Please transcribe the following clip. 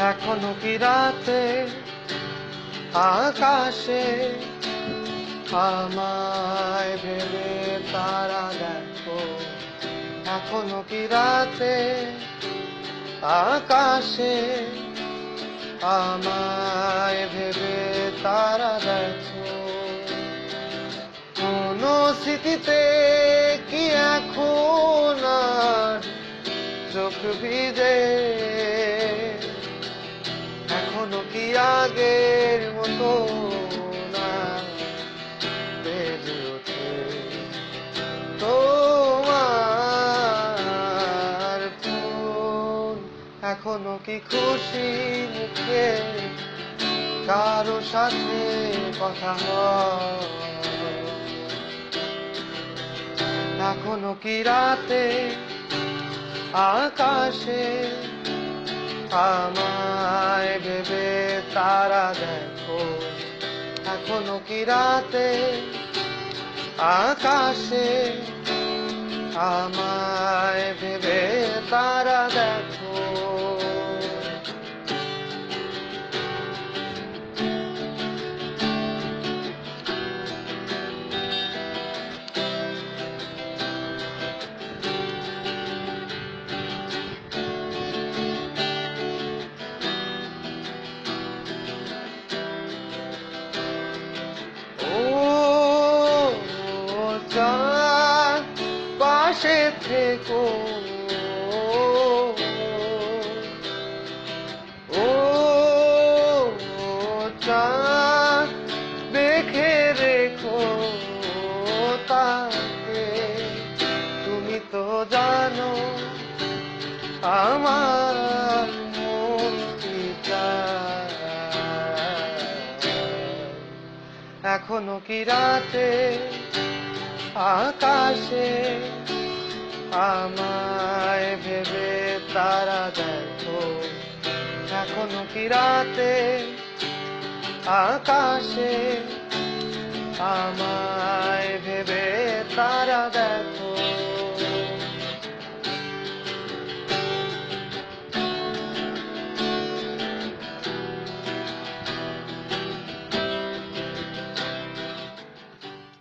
এখনো কি রাতে আকাশে আমায় ভেবে তারা দেখো? এখনো কি রাতে আকাশে আমায় ভেবে তারা দেখো? কোন স্মৃতিতে কি এখন আর চোখ ভিজে? এখনো কি আগের মতো না বেজে ওঠে তোমার ফোন? এখনো কি খুশি মুখে কারো সাথে কথা হয়? এখনো কি রাতে আকাশে আমায় ভেবে তারা দেখো? এখনো কি রাতে আকাশে আমায় ভেবে তারা দেখো? পাশে থেকো, ও চাঁদ দেখে রেখো তাকে। তুমি তো জানো আমার মন কি চায়। এখনো কি রাতে আকাশে আমায় ভেবে তারা দেখো? এখনো কি রাতে আকাশে আমায় ভেবে তারা দেখো?